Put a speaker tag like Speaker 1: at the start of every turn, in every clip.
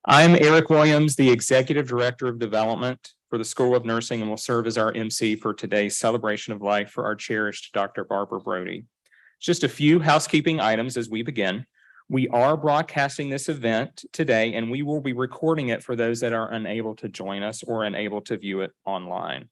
Speaker 1: I'm Eric Williams, the Executive Director of Development for the School of Nursing, and will serve as our MC for today's celebration of life for our cherished Dr. Barbara Brodie. Just a few housekeeping items as we begin. We are broadcasting this event today, and we will be recording it for those that are unable to join us or unable to view it online.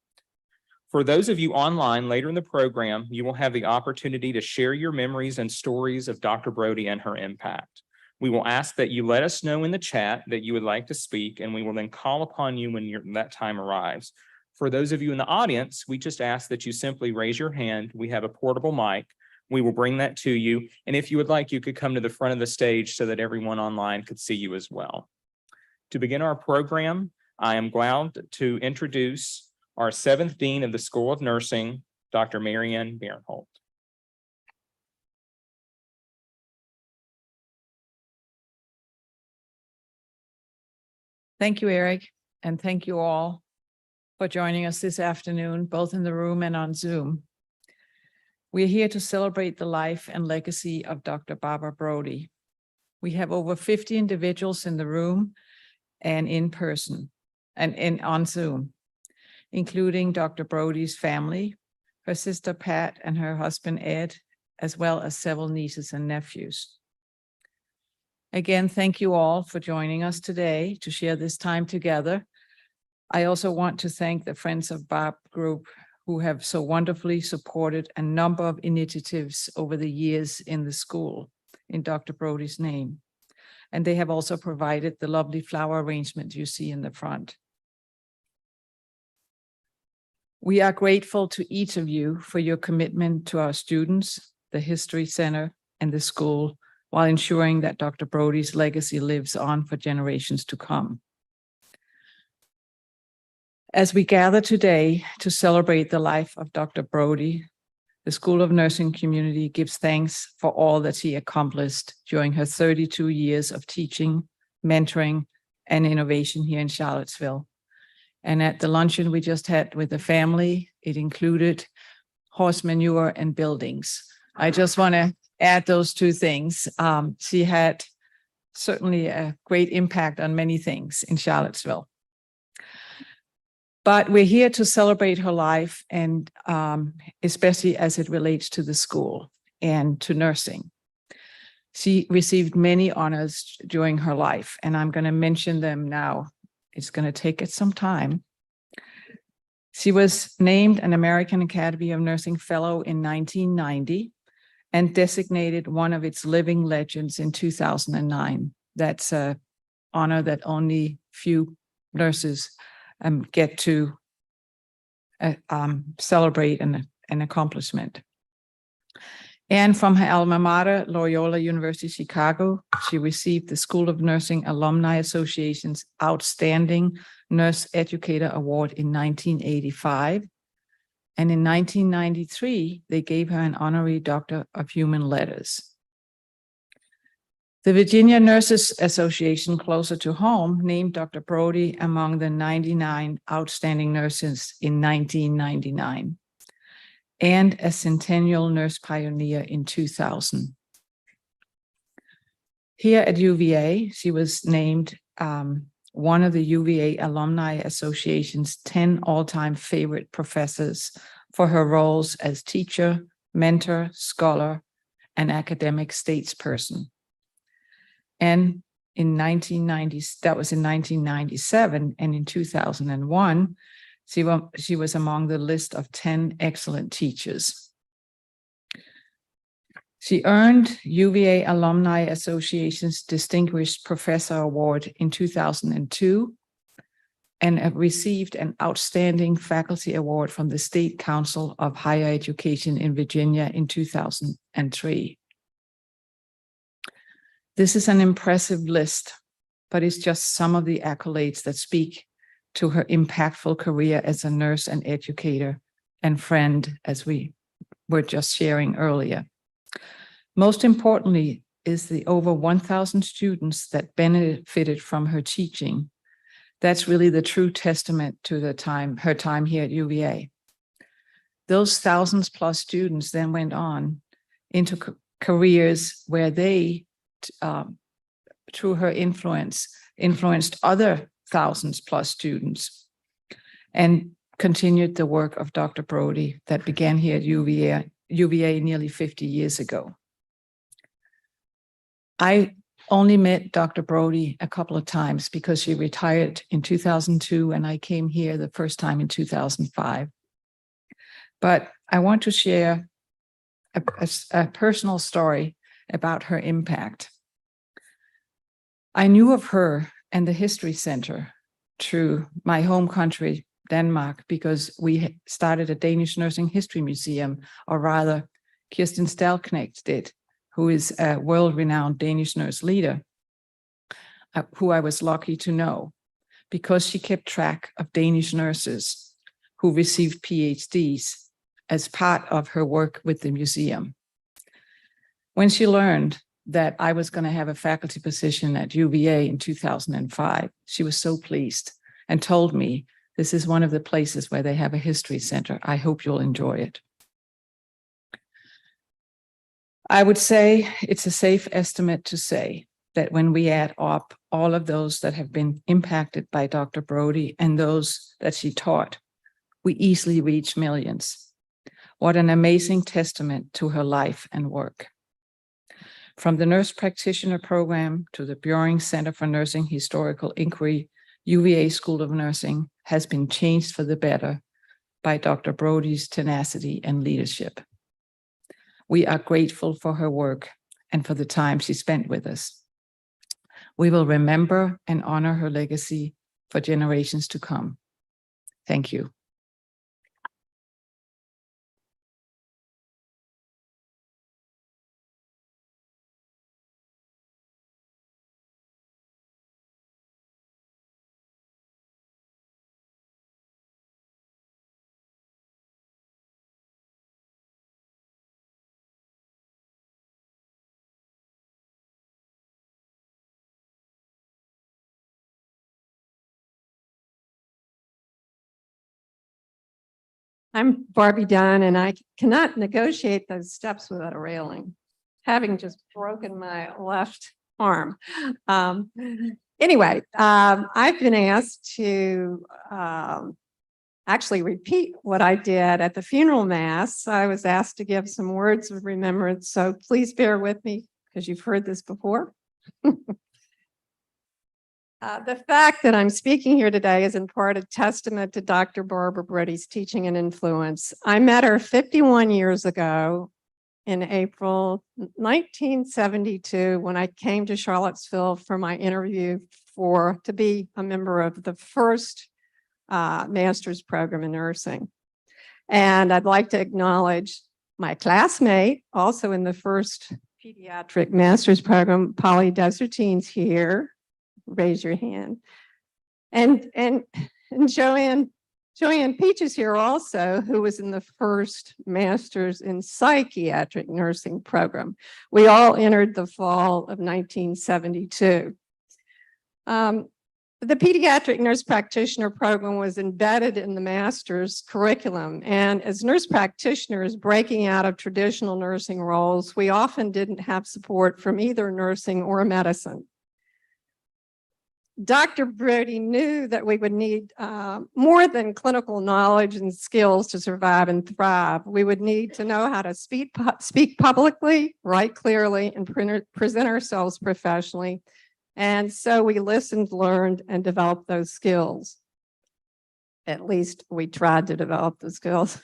Speaker 1: For those of you online, later in the program, you will have the opportunity to share your memories and stories of Dr. Brodie and her impact. We will ask that you let us know in the chat that you would like to speak, and we will then call upon you when that time arrives. For those of you in the audience, we just ask that you simply raise your hand. We have a portable mic. We will bring that to you. And if you would like, you could come to the front of the stage so that everyone online could see you as well. To begin our program, I am glad to introduce our 7th Dean of the School of Nursing, Dr. Marianne Bernholt.
Speaker 2: Thank you, Eric, and thank you all for joining us this afternoon, both in the room and on Zoom. We're here to celebrate the life and legacy of Dr. Barbara Brodie. We have over 50 individuals in the room and in person and on Zoom, including Dr. Brodie's family, her sister Pat and her husband Ed, as well as several nieces and nephews. Again, thank you all for joining us today to share this time together. I also want to thank the Friends of Barb group who have so wonderfully supported a number of initiatives over the years in the school in Dr. Brodie's name. And they have also provided the lovely flower arrangement you see in the front. We are grateful to each of you for your commitment to our students, the History Center, and the school, while ensuring that Dr. Brodie's legacy lives on for generations to come. As we gather today to celebrate the life of Dr. Brodie, the School of Nursing community gives thanks for all that she accomplished during her 32 years of teaching, mentoring, and innovation here in Charlottesville. And at the luncheon we just had with the family, it included horse manure and buildings. I just want to add those two things. She had certainly a great impact on many things in Charlottesville. But we're here to celebrate her life, and especially as it relates to the school and to nursing. She received many honors during her life, and I'm going to mention them now. It's going to take it some time. She was named an American Academy of Nursing Fellow in 1990 and designated one of its living legends in 2009. That's an honor that only few nurses get to celebrate an accomplishment. And from her alma mater, Loyola University Chicago, she received the School of Nursing Alumni Association's Outstanding Nurse Educator Award in 1985. And in 1993, they gave her an honorary Doctor of Human Letters. The Virginia Nurses Association, closer to home, named Dr. Brodie among the 99 outstanding nurses in 1999 and a Centennial Nurse Pioneer in 2000. Here at UVA, she was named one of the UVA Alumni Association's 10 all-time favorite professors for her roles as teacher, mentor, scholar, and academic statesperson. And in 1997, and in 2001, she was among the list of 10 excellent teachers. She earned UVA Alumni Association's Distinguished Professor Award in 2002 and received an Outstanding Faculty Award from the State Council of Higher Education in Virginia in 2003. This is an impressive list, but it's just some of the accolades that speak to her impactful career as a nurse and educator and friend, as we were just sharing earlier. Most importantly is the over 1,000 students that benefited from her teaching. That's really the true testament to her time here at UVA. Those thousands plus students then went on into careers where they, through her influence, influenced other thousands plus students, and continued the work of Dr. Brodie that began here at UVA nearly 50 years ago. I only met Dr. Brodie a couple of times because she retired in 2002 and I came here the first time in 2005. But I want to share a personal story about her impact. I knew of her and the History Center through my home country, Denmark, because we started a Danish Nursing History Museum, or rather Kirsten Stalknecht did, who is a world-renowned Danish nurse leader, who I was lucky to know, because she kept track of Danish nurses who received PhDs as part of her work with the museum. When she learned that I was going to have a faculty position at UVA in 2005, she was so pleased and told me, "This is one of the places where they have a history center. I hope you'll enjoy it." I would say it's a safe estimate to say that when we add up all of those that have been impacted by Dr. Brodie and those that she taught, we easily reach millions. What an amazing testament to her life and work. From the nurse practitioner program to the Bjoring Center for Nursing Historical Inquiry, UVA School of Nursing has been changed for the better by Dr. Brodie's tenacity and leadership. We are grateful for her work and for the time she spent with us. We will remember and honor her legacy for generations to come. Thank you.
Speaker 3: I'm Barbie Dunn, and I cannot negotiate those steps without a railing, having just broken my left arm. Anyway, I've been asked to actually repeat what I did at the funeral mass. I was asked to give some words of remembrance, so please bear with me because you've heard this before. The fact that I'm speaking here today is in part a testament to Dr. Barbara Brodie's teaching and influence. I met her 51 years ago in April 1972 when I came to Charlottesville for my interview to be a member of the first master's program in nursing. And I'd like to acknowledge my classmate, also in the first pediatric master's program, Polly Desertine's here. Raise your hand. And Joanne Peaches here also, who was in the first master's in psychiatric nursing program. We all entered the fall of 1972. The pediatric nurse practitioner program was embedded in the master's curriculum. And as nurse practitioners breaking out of traditional nursing roles, we often didn't have support from either nursing or medicine. Dr. Brodie knew that we would need more than clinical knowledge and skills to survive and thrive. We would need to know how to speak publicly, write clearly, and present ourselves professionally. And so we listened, learned, and developed those skills. At least we tried to develop the skills.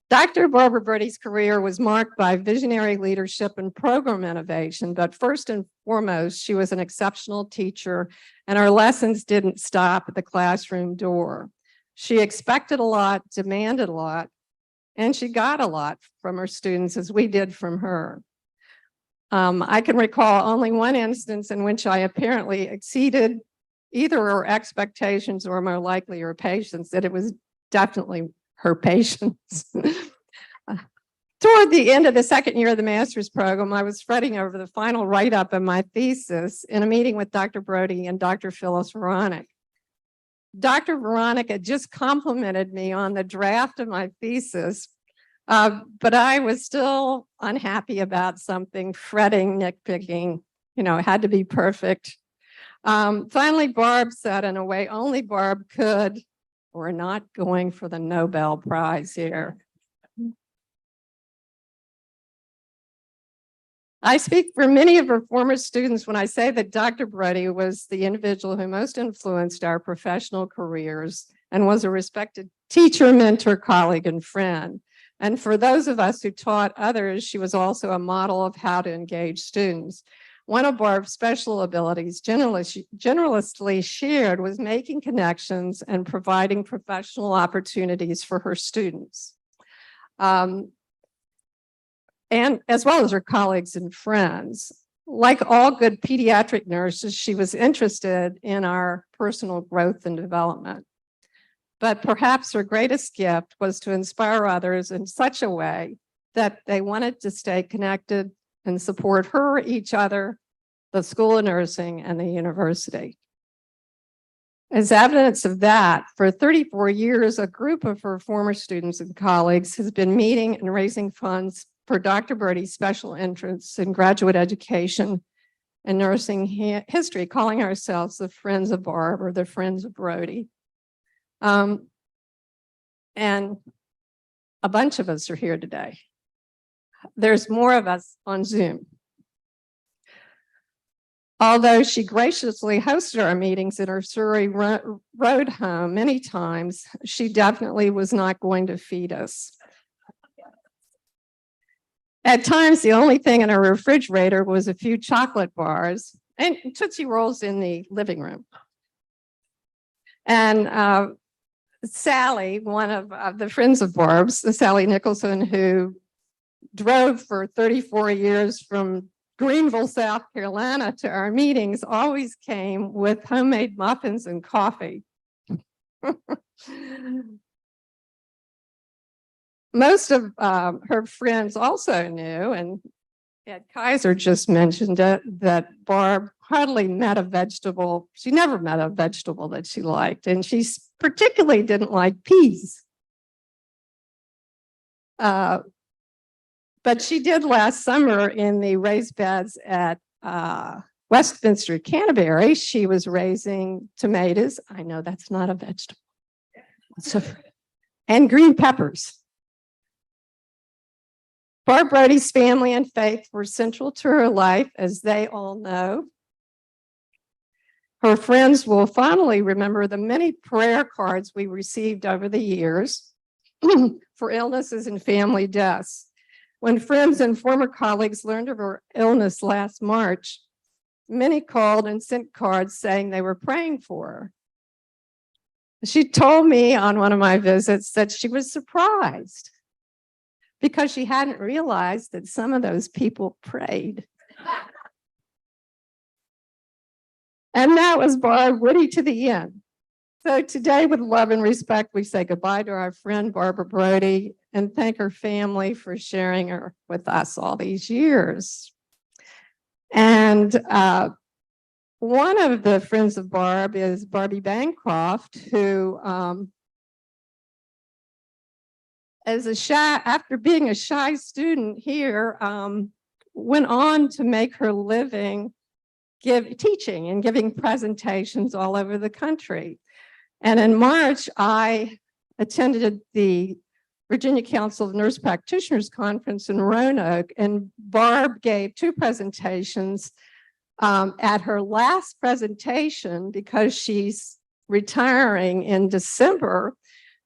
Speaker 3: Dr. Barbara Brodie's career was marked by visionary leadership and program innovation, but first and foremost, she was an exceptional teacher, and her lessons didn't stop at the classroom door. She expected a lot, demanded a lot, and she got a lot from her students, as we did from her. I can recall only one instance in which I apparently exceeded either her expectations or more likely her patience, that it was definitely her patience. Toward the end of the second year of the master's program, I was fretting over the final write-up of my thesis in a meeting with Dr. Brodie and Dr. Phyllis Veronic. Dr. Veronica just complimented me on the draft of my thesis, but I was still unhappy about something, fretting, nitpicking, You know, it had to be perfect. Finally, Barb said, in a way only Barb could, we're not going for the Nobel Prize here. I speak for many of her former students when I say that Dr. Brodie was the individual who most influenced our professional careers and was a respected teacher, mentor, colleague, and friend. And for those of us who taught others, she was also a model of how to engage students. One of Barb's special abilities, generously shared, was making connections and providing professional opportunities for her students. And as well as her colleagues and friends. Like all good pediatric nurses, she was interested in our personal growth and development. But perhaps her greatest gift was to inspire others in such a way that they wanted to stay connected and support her, each other, the School of Nursing, and the university. As evidence of that, for 34 years, a group of her former students and colleagues has been meeting and raising funds for Dr. Brodie's special interests in graduate education and nursing history, calling ourselves the Friends of Barb or the Friends of Brodie. And a bunch of us are here today. There's more of us on Zoom. Although she graciously hosted our meetings at her Surrey Road home many times, she definitely was not going to feed us. At times, the only thing in her refrigerator was a few chocolate bars and Tootsie Rolls in the living room. And Sally, one of the friends of Barb's, Sally Nicholson, who drove for 34 years from Greenville, South Carolina to our meetings, always came with homemade muffins and coffee. Most of her friends also knew, and Ed Kaiser just mentioned it, that Barb hardly met a vegetable. She never met a vegetable that she liked, and she particularly didn't like peas. But she did last summer in the raised beds at Westminster Canterbury. She was raising tomatoes. I know that's not a vegetable. And green peppers. Barb Brodie's family and faith were central to her life, as they all know. Her friends will fondly remember the many prayer cards we received over the years for illnesses and family deaths. When friends and former colleagues learned of her illness last March, many called and sent cards saying they were praying for her. She told me on one of my visits that she was surprised because she hadn't realized that some of those people prayed. And that was Barb Woody to the end. So today, with love and respect, we say goodbye to our friend Barbara Brodie and thank her family for sharing her with us all these years. And one of the friends of Barb is Barbie Bancroft, who after being a shy student here, went on to make her living teaching and giving presentations all over the country. And in March, I attended the Virginia Council of Nurse Practitioners Conference in Roanoke, and Barb gave 2 presentations. At her last presentation, because she's retiring in December,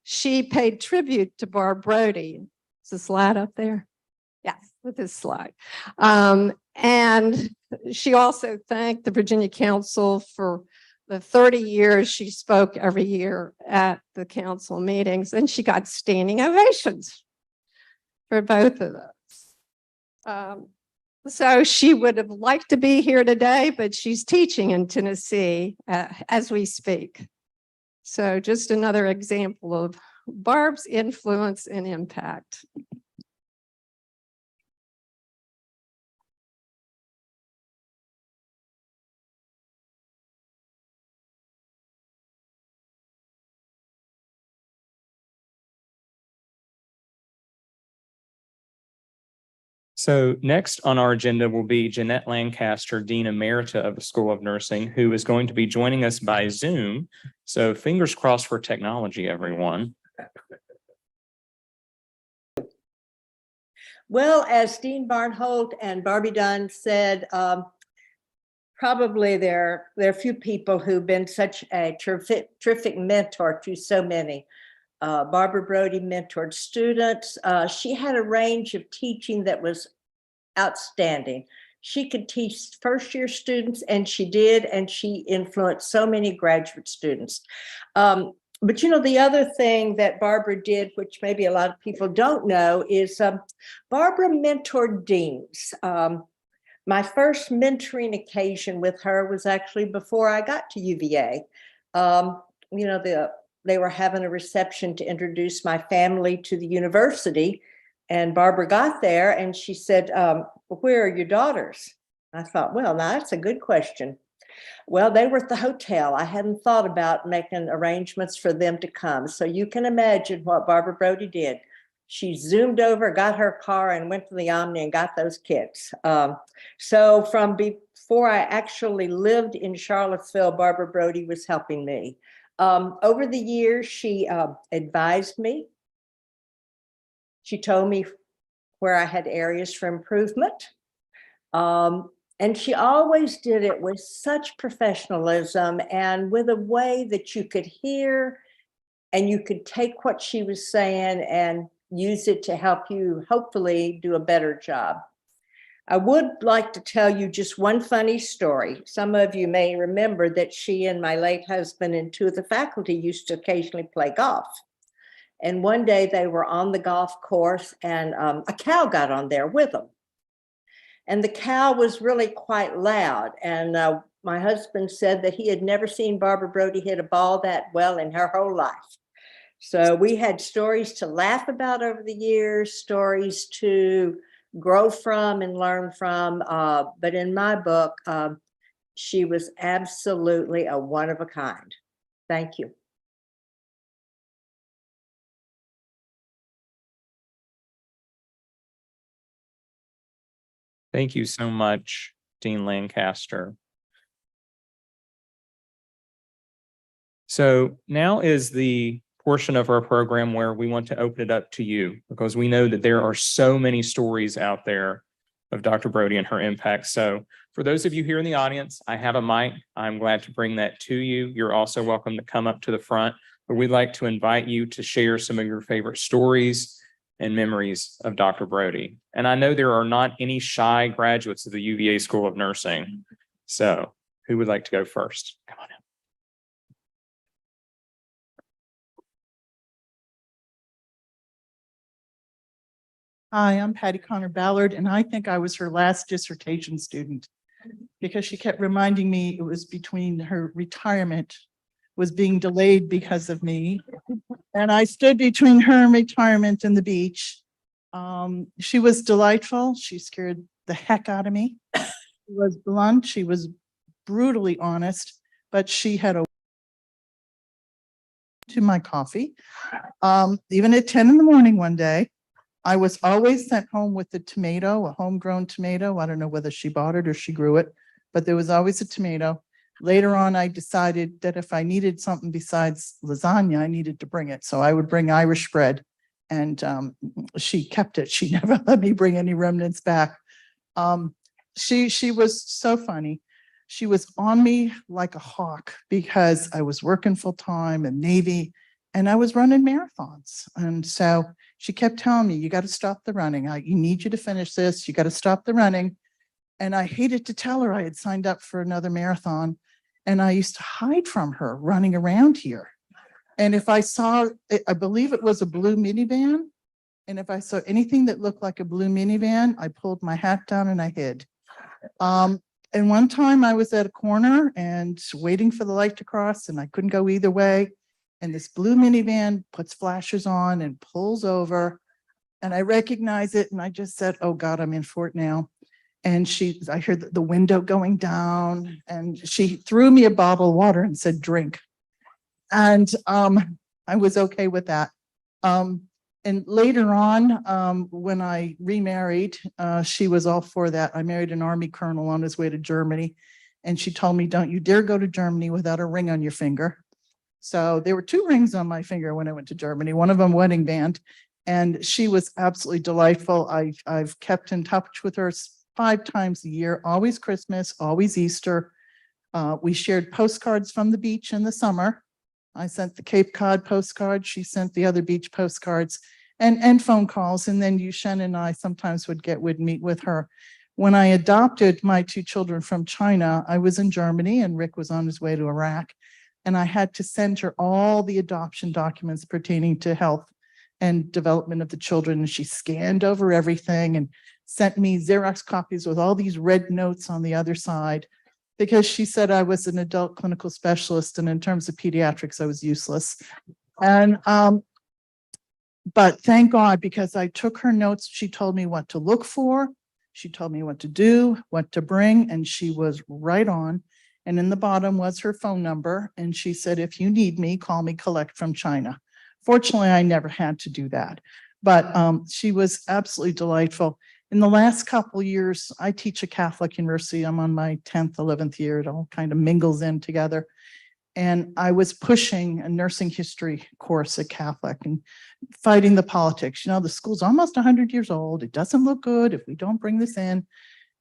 Speaker 3: she paid tribute to Barb Brodie. Is the slide up there? Yes, with this slide. And she also thanked the Virginia Council for the 30 years she spoke every year at the council meetings, and she got standing ovations for both of those. So she would have liked to be here today, but she's teaching in Tennessee as we speak. So just another example of Barb's influence and impact.
Speaker 1: So next on our agenda will be Jeanette Lancaster, Dean Emerita of the School of Nursing, who is going to be joining us by Zoom. So fingers crossed for technology, everyone.
Speaker 4: Well, as Dean Barnholt and Barbie Dunn said, probably there are few people who've been such a terrific mentor to so many. Barbara Brodie mentored students. She had a range of teaching that was outstanding. She could teach first-year students, and she did, and she influenced so many graduate students. But you know, the other thing that Barbara did, which maybe a lot of people don't know, is Barbara mentored deans. My first mentoring occasion with her was actually before I got to UVA. You know, they were having a reception to introduce my family to the university. And Barbara got there and she said, where are your daughters? I thought, well, now that's a good question. Well, they were at the hotel. I hadn't thought about making arrangements for them to come. So you can imagine what Barbara Brodie did. She zoomed over, got her car and went to the Omni and got those kids. So from before I actually lived in Charlottesville, Barbara Brodie was helping me. Over the years, she advised me. She told me where I had areas for improvement. And she always did it with such professionalism and with a way that you could hear and you could take what she was saying and use it to help you hopefully do a better job. I would like to tell you just one funny story. Some of you may remember that she and my late husband and two of the faculty used to occasionally play golf. And one day they were on the golf course and a cow got on there with them. And the cow was really quite loud. And my husband said that he had never seen Barbara Brodie hit a ball that well in her whole life. So we had stories to laugh about over the years, stories to grow from and learn from. But in my book, she was absolutely a one of a kind. Thank you.
Speaker 1: Thank you so much, Dean Lancaster. So now is the portion of our program where we want to open it up to you, because we know that there are so many stories out there of Dr. Brodie and her impact. So for those of you here in the audience, I have a mic. I'm glad to bring that to you. You're also welcome to come up to the front, but we'd like to invite you to share some of your favorite stories and memories of Dr. Brodie. And I know there are not any shy graduates of the UVA School of Nursing. So who would like to go first? Come on in.
Speaker 5: Hi, I'm Patty Connor Ballard, and I think I was her last dissertation student because she kept reminding me it was between her retirement was being delayed because of me. And I stood between her and retirement and the beach. She was delightful. She scared the heck out of me. She was blunt. She was brutally honest, but she had a to my coffee. Even at 10 in the morning one day, I was always sent home with a tomato, a homegrown tomato. I don't know whether she bought it or she grew it, but there was always a tomato. Later on, I decided that if I needed something besides lasagna, I needed to bring it. So I would bring Irish bread, and she kept it. She never let me bring any remnants back. She was so funny. She was on me like a hawk because I was working full time in Navy and I was running marathons. And so she kept telling me, you got to stop the running. You need you to finish this. You got to stop the running. And I hated to tell her I had signed up for another marathon. And I used to hide from her running around here. And if I saw, I believe it was a blue minivan. And if I saw anything that looked like a blue minivan, I pulled my hat down and I hid. And one time I was at a corner and waiting for the light to cross and I couldn't go either way. And this blue minivan puts flashers on and pulls over. And I recognize it. And I just said, oh God, I'm in for it now. And I heard the window going down and she threw me a bottle of water and said, drink. And I was okay with that. And later on, when I remarried, she was all for that. I married an Army colonel on his way to Germany. And she told me, don't you dare go to Germany without a ring on your finger. So there were 2 rings on my finger when I went to Germany, one of them wedding band. And she was absolutely delightful. I've kept in touch with her 5 times a year, always Christmas, always Easter. We shared postcards from the beach in the summer. I sent the Cape Cod postcard. She sent the other beach postcards and phone calls. And then Yushen and I sometimes would meet with her. When I adopted my 2 children from China, I was in Germany and Rick was on his way to Iraq. And I had to send her all the adoption documents pertaining to health and development of the children. And she scanned over everything and sent me Xerox copies with all these red notes on the other side, because she said I was an adult clinical specialist. And in terms of pediatrics, I was useless. And, but thank God, because I took her notes, she told me what to look for. She told me what to do, what to bring, and she was right on. And in the bottom was her phone number. And she said, if you need me, call me collect from China. Fortunately, I never had to do that, but she was absolutely delightful. In the last couple of years, I teach at Catholic University. I'm on my 10th, 11th year. It all kind of mingles in together. And I was pushing a nursing history course at Catholic and fighting the politics. You know, the school's almost 100 years old. It doesn't look good if we don't bring this in.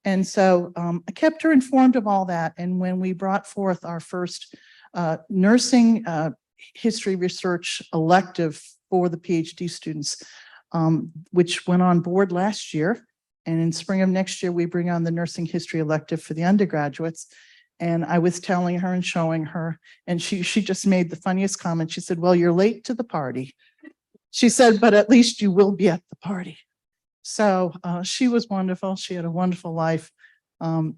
Speaker 5: And so I kept her informed of all that. And when we brought forth our first nursing history research elective for the PhD students, which went on board last year, and in spring of next year, we bring on the nursing history elective for the undergraduates. And I was telling her and showing her, and she just made the funniest comment. She said, well, you're late to the party. She said, but at least you will be at the party. So she was wonderful. She had a wonderful life.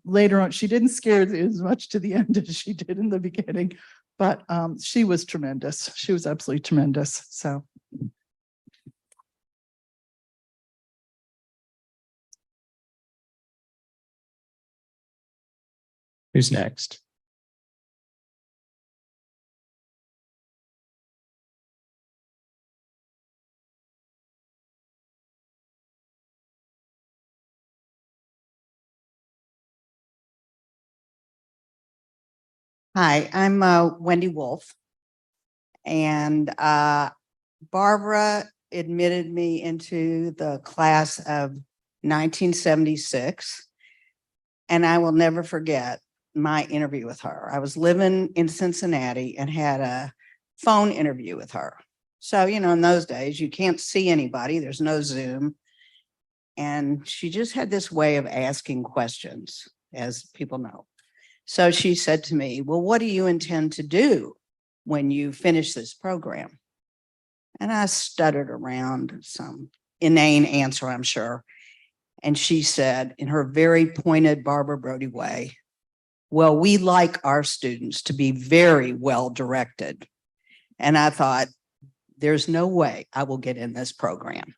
Speaker 5: Later on, she didn't scare as much to the end as she did in the beginning, but she was tremendous. She was absolutely tremendous. So.
Speaker 1: Who's next?
Speaker 6: Hi, I'm Wendy Wolf, and Barbara admitted me into the class of 1976, and I will never forget my interview with her. I was living in Cincinnati and had a phone interview with her. So, you know, in those days, you can't see anybody. There's no Zoom. And she just had this way of asking questions, as people know. So she said to me, well, what do you intend to do when you finish this program? And I stuttered around some inane answer, I'm sure. And she said, in her very pointed Barbara Brodie way, well, we like our students to be very well directed. And I thought, there's no way I will get in this program.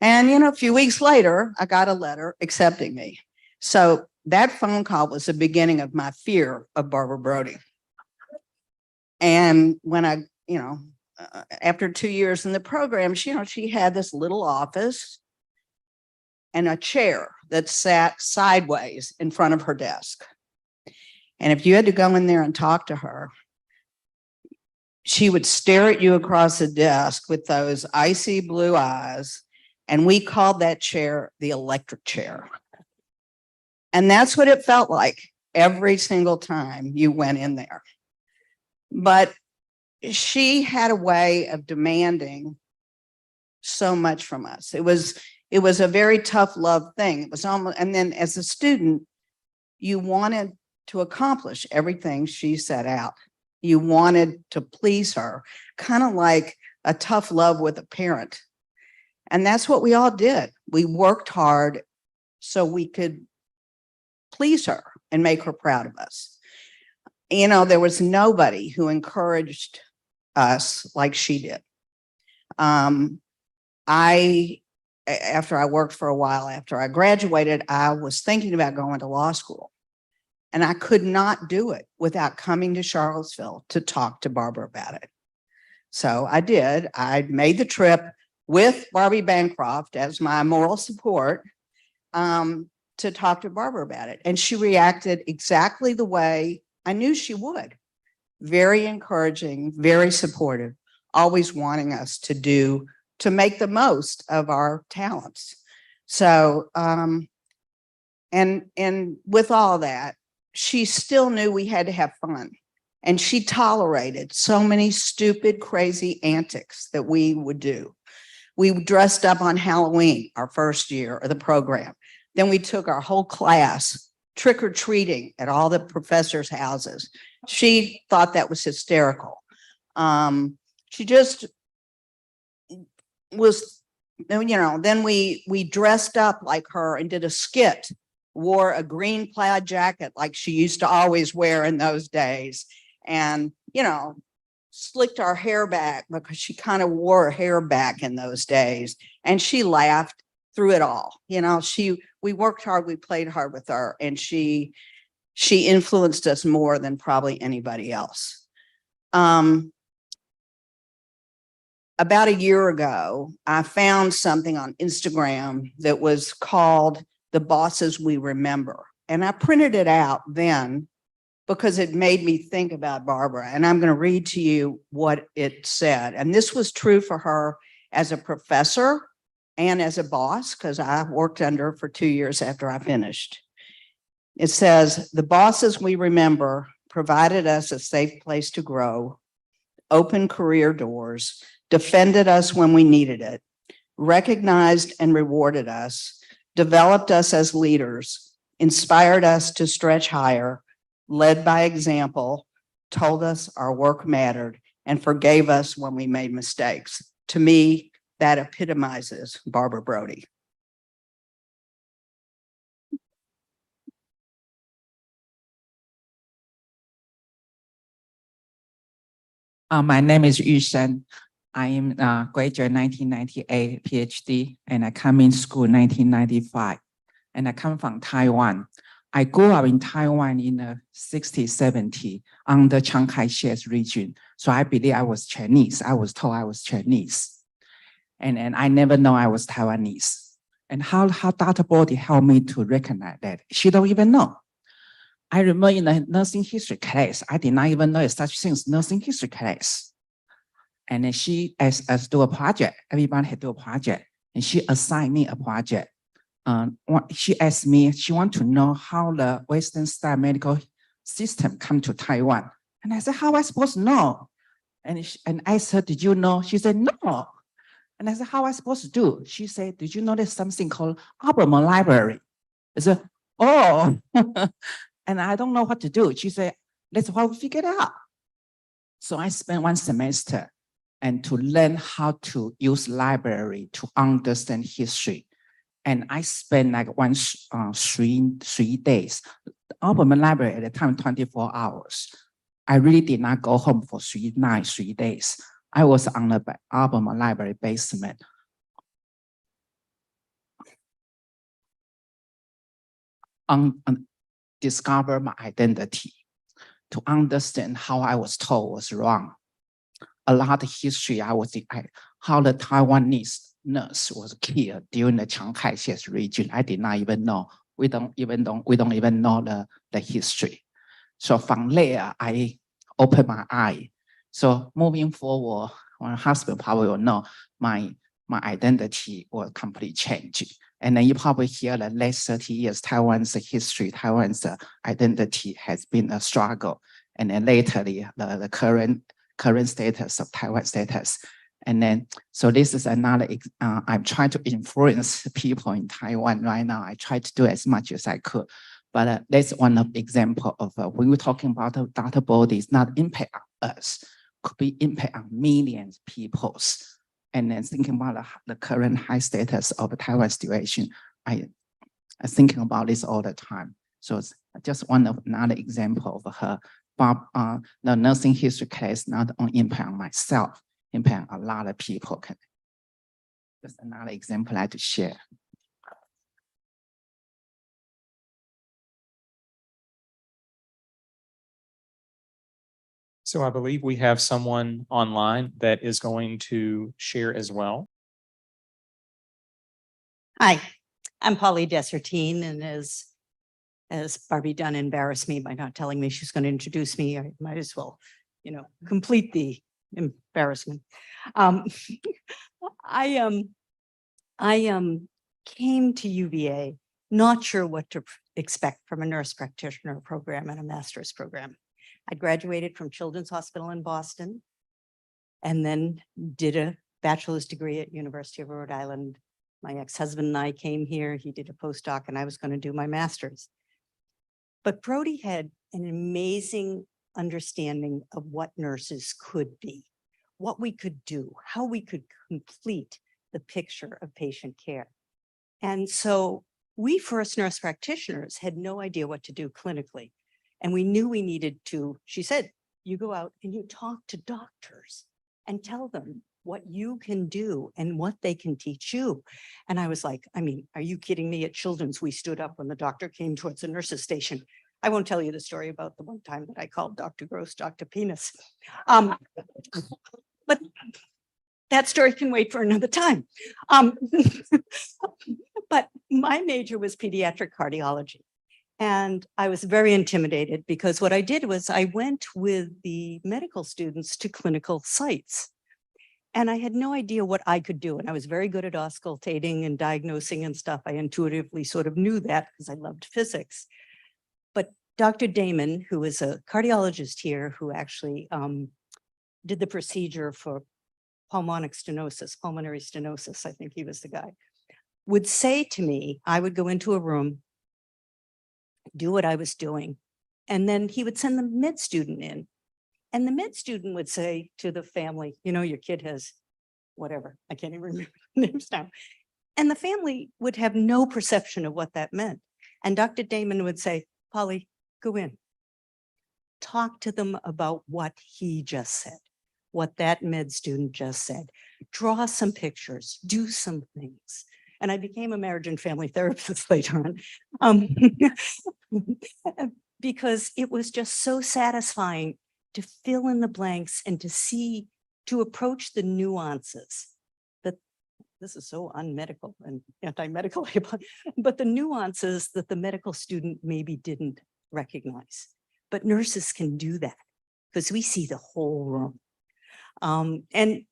Speaker 6: And, you know, a few weeks later, I got a letter accepting me. So that phone call was the beginning of my fear of Barbara Brodie. And when I, you know, after 2 years in the program, she had this little office and a chair that sat sideways in front of her desk. And if you had to go in there and talk to her, she would stare at you across the desk with those icy blue eyes. And we called that chair the electric chair. And that's what it felt like every single time you went in there. But she had a way of demanding so much from us. It was a very tough love thing. It was almost, and then as a student, you wanted to accomplish everything she set out. You wanted to please her, kind of like a tough love with a parent. And that's what we all did. We worked hard so we could please her and make her proud of us. You know, there was nobody who encouraged us like she did. After I worked for a while, after I graduated, I was thinking about going to law school. And I could not do it without coming to Charlottesville to talk to Barbara about it. So I did. I made the trip with Barbie Bancroft as my moral support, to talk to Barbara about it. And she reacted exactly the way I knew she would. Very encouraging, very supportive, always wanting us to make the most of our talents. So, and with all that, she still knew we had to have fun. And she tolerated so many stupid, crazy antics that we would do. We dressed up on Halloween, our first year of the program. Then we took our whole class trick-or-treating at all the professors' houses. She thought that was hysterical. She just was, then we dressed up like her and did a skit, wore a green plaid jacket like she used to always wear in those days. And, slicked our hair back because she kind of wore her hair back in those days. And she laughed through it all. We worked hard, we played hard with her, and she influenced us more than probably anybody else. About a year ago, I found something on Instagram that was called The Bosses We Remember. And I printed it out then because it made me think about Barbara. And I'm going to read to you what it said. And this was true for her as a professor and as a boss, because I worked under her for 2 years after I finished. It says, the bosses we remember provided us a safe place to grow, opened career doors, defended us when we needed it, recognized and rewarded us, developed us as leaders, inspired us to stretch higher, led by example, told us our work mattered, and forgave us when we made mistakes. To me, that epitomizes Barbara Brodie.
Speaker 7: My name is Yu Shen. I am graduate 1998 PhD, and I come in school 1995, and I come from Taiwan. I grew up in Taiwan in the 60s, 70s under Chiang Kai-shek's region. So I believe I was Chinese. I was told I was Chinese. And I never know I was Taiwanese. And how Dr. Brodie helped me to recognize that. She don't even know. I remember in the nursing history class, I did not even know such thing as nursing history class. And then she asked us to do a project. Everybody had to do a project. And she assigned me a project. She asked me, she wanted to know how the Western style medical system come to Taiwan. And I said, how am I supposed to know? And I asked her, did you know? She said, no. And I said, how am I supposed to do? She said, did you know there's something called Albemarle Library? I said, oh, and I don't know what to do. She said, that's what we figured out. So I spent 1 semester and to learn how to use library to understand history. And I spent like 3 days. The Albemarle Library at the time, 24 hours. I really did not go home for 3 nights, 3 days. I was on the Albemarle Library basement. Discover my identity, to understand how I was told was wrong. A lot of history, how the Taiwanese nurse was killed during the Chiang Kai-shek's region. I did not even know. We don't even know the history. So from there, I opened my eye. So moving forward, my husband probably will know my identity will completely change. And then you probably hear the last 30 years, Taiwan's history, Taiwan's identity has been a struggle. And then lately, the current status of Taiwan status. And then, so this is another, I'm trying to influence people in Taiwan right now. I try to do as much as I could. But that's one of the example of when we're talking about Dr. Brodie, it's not impact on us, could be impact on millions of people's. And then thinking about the current high status of the Taiwan situation, I'm thinking about this all the time. So it's just another example of her. The nursing history case not only impact on myself, impact a lot of people. Just another example I like to share.
Speaker 1: So I believe we have someone online that is going to share as well.
Speaker 8: Hi, I'm Polly Dessertine, and as Barbie Dunn embarrassed me by not telling me she's going to introduce me, I might as well, complete the embarrassment. Um, I came to UVA not sure what to expect from a nurse practitioner program and a master's program. I graduated from Children's Hospital in Boston and then did a bachelor's degree at University of Rhode Island. My ex-husband and I came here, he did a postdoc, and I was going to do my master's. But Brodie had an amazing understanding of what nurses could be, what we could do, how we could complete the picture of patient care. And so we first nurse practitioners had no idea what to do clinically. And we knew we needed to, she said, you go out and you talk to doctors and tell them what you can do and what they can teach you. And I was like, I mean, are you kidding me? At Children's, we stood up when the doctor came towards the nurse's station. I won't tell you the story about the one time that I called Dr. Gross, Dr. Penis. But that story can wait for another time. But my major was pediatric cardiology. And I was very intimidated because what I did was I went with the medical students to clinical sites. And I had no idea what I could do. And I was very good at auscultating and diagnosing and stuff. I intuitively sort of knew that because I loved physics. But Dr. Damon, who is a cardiologist here, who actually did the procedure for pulmonic stenosis, pulmonary stenosis, I think he was the guy, would say to me, I would go into a room, do what I was doing, and then he would send the med student in. And the med student would say to the family, your kid has whatever, I can't even remember the names now. And the family would have no perception of what that meant. And Dr. Damon would say, Polly, go in. Talk to them about what he just said, what that med student just said. Draw some pictures, do some things. And I became a marriage and family therapist later on, because it was just so satisfying to fill in the blanks and to approach the nuances. That this is so unmedical and anti-medical, but the nuances that the medical student maybe didn't recognize. But nurses can do that because we see the whole room. And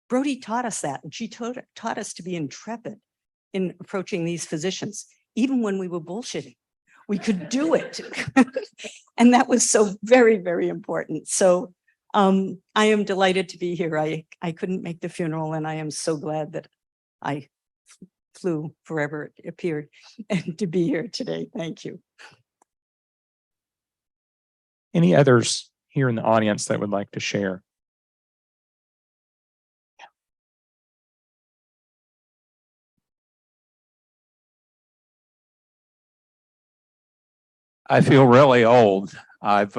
Speaker 8: Brodie taught us that, and she taught us to be intrepid in approaching these physicians, even when we were bullshitting. We could do it. And that was so very, very important. So I am delighted to be here. I couldn't make the funeral, and I am so glad that I flew forever, it appeared, and to be here today. Thank you.
Speaker 1: Any others here in the audience that would like to share?
Speaker 9: I feel really old. I've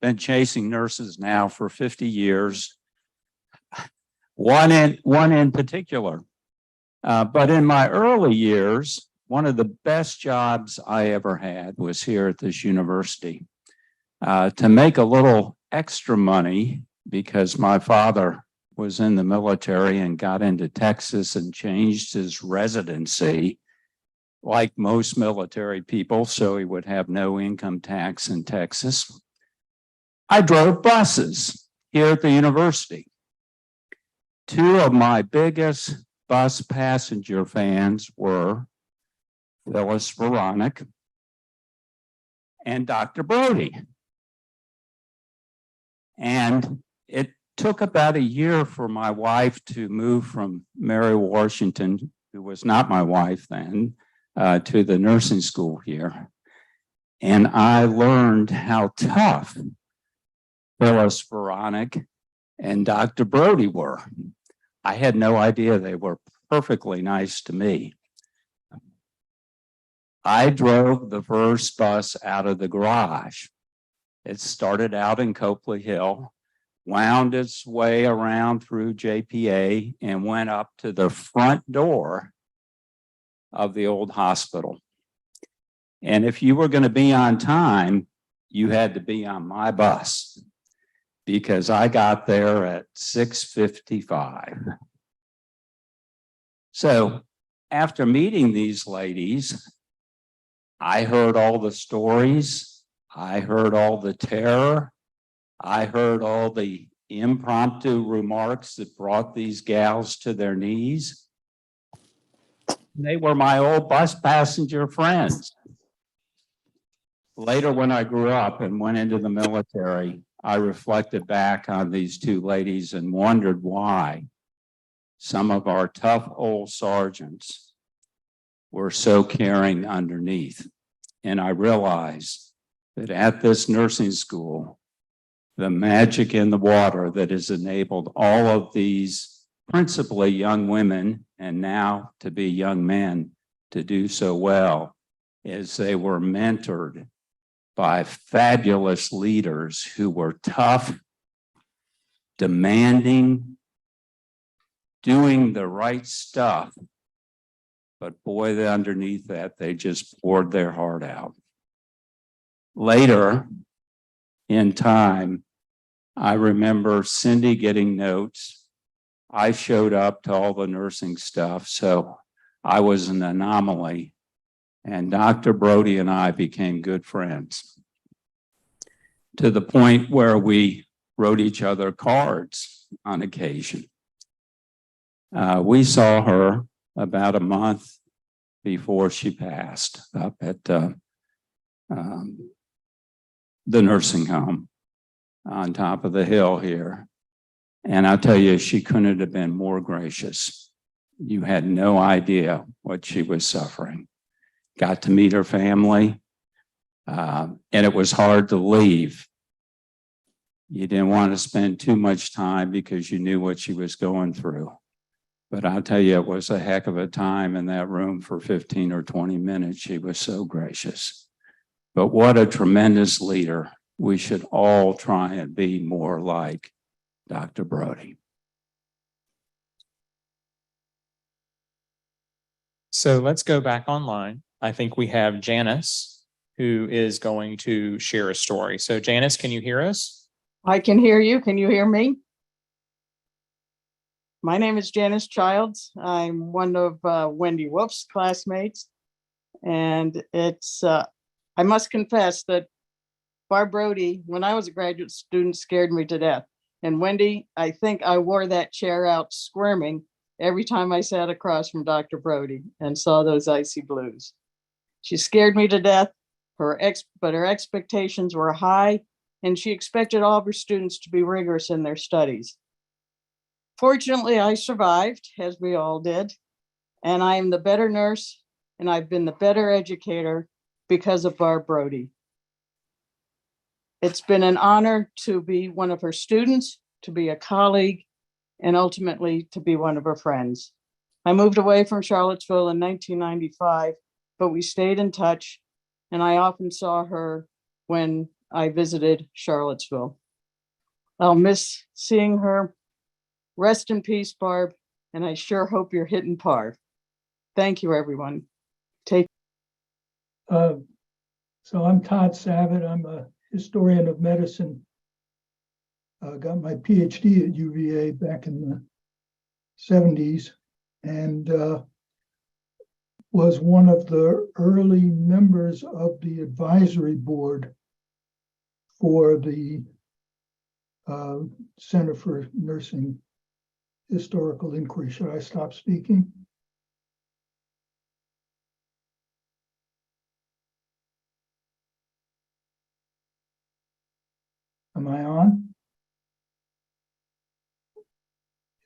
Speaker 9: been chasing nurses now for 50 years. One in particular. But in my early years, one of the best jobs I ever had was here at this university. To make a little extra money, because my father was in the military and got into Texas and changed his residency, like most military people, so he would have no income tax in Texas. I drove buses here at the university. Two of my biggest bus passenger fans were Phyllis Veronic and Dr. Brodie. And it took about a year for my wife to move from Mary Washington, who was not my wife then, to the nursing school here. And I learned how tough Phyllis Veronic and Dr. Brodie were. I had no idea they were perfectly nice to me. I drove the first bus out of the garage. It started out in Copley Hill, wound its way around through JPA, and went up to the front door of the old hospital. And if you were going to be on time, you had to be on my bus, because I got there at 6:55. So after meeting these ladies, I heard all the stories. I heard all the terror. I heard all the impromptu remarks that brought these gals to their knees. They were my old bus passenger friends. Later, when I grew up and went into the military, I reflected back on these two ladies and wondered why some of our tough old sergeants were so caring underneath. And I realized that at this nursing school, the magic in the water that has enabled all of these principally young women and now to be young men to do so well is they were mentored by fabulous leaders who were tough, demanding, doing the right stuff. But boy, underneath that, they just poured their heart out. Later in time, I remember Cindy getting notes. I showed up to all the nursing stuff, so I was an anomaly. And Dr. Brodie and I became good friends to the point where we wrote each other cards on occasion. We saw her about a month before she passed up at the nursing home on top of the hill here. And I'll tell you, she couldn't have been more gracious. You had no idea what she was suffering. Got to meet her family, and it was hard to leave. You didn't want to spend too much time because you knew what she was going through. But I'll tell you, it was a heck of a time in that room for 15 or 20 minutes. She was so gracious. But what a tremendous leader. We should all try and be more like Dr. Brodie.
Speaker 1: So let's go back online. I think we have Janice who is going to share a story. So Janice, can you hear us?
Speaker 10: I can hear you. Can you hear me? My name is Janice Childs. I'm one of Wendy Wolf's classmates. And I must confess that Barb Brodie, when I was a graduate student, scared me to death. And Wendy, I think I wore that chair out squirming every time I sat across from Dr. Brodie and saw those icy blues. She scared me to death, but her expectations were high, and she expected all of her students to be rigorous in their studies. Fortunately, I survived, as we all did, and I am the better nurse, and I've been the better educator because of Barb Brodie. It's been an honor to be one of her students, to be a colleague, and ultimately to be one of her friends. I moved away from Charlottesville in 1995, but we stayed in touch, and I often saw her when I visited Charlottesville. I'll miss seeing her. Rest in peace, Barb, and I sure hope you're hitting par. Thank you, everyone.
Speaker 11: So I'm Todd Savitt. I'm a historian of medicine. Got my PhD at UVA back in the 70s and was one of the early members of the advisory board for the Center for Nursing Historical Inquiry. Should I stop speaking? Am I on?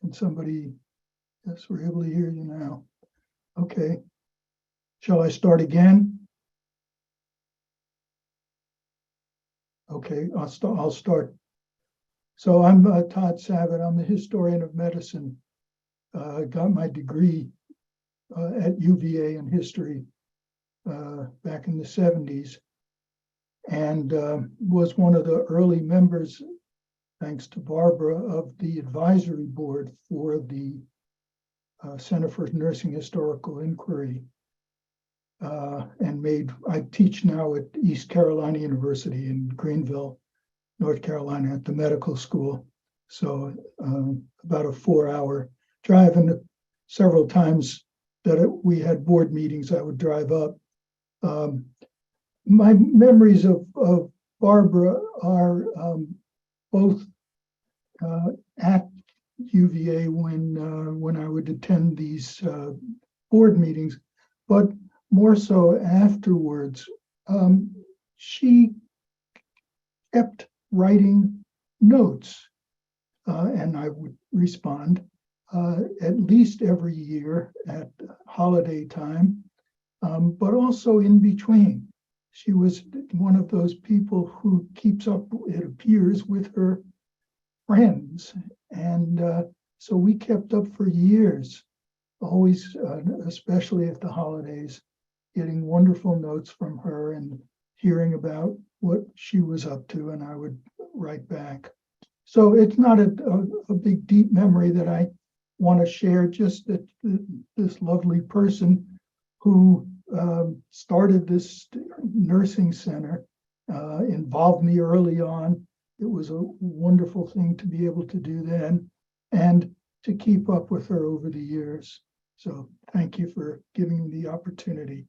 Speaker 11: Can somebody, yes, we're able to hear you now. Okay. Shall I start again? Okay, I'll start. So I'm Todd Savitt. I'm a historian of medicine. Got my degree at UVA in history back in the 70s. And was one of the early members, thanks to Barbara, of the advisory board for the Center for Nursing Historical Inquiry. And I teach now at East Carolina University in Greenville, North Carolina at the medical school. So about a 4-hour drive, and several times we had board meetings, I would drive up. My memories of Barbara are both at UVA when I would attend these board meetings, but more so afterwards. She kept writing notes, and I would respond at least every year at holiday time, but also in between. She was one of those people who keeps up, it appears, with her friends. And so we kept up for years, always, especially at the holidays, getting wonderful notes from her and hearing about what she was up to, and I would write back. So it's not a big, deep memory that I want to share, just that this lovely person who started this nursing center, involved me early on. It was a wonderful thing to be able to do then and to keep up with her over the years. So thank you for giving me the opportunity.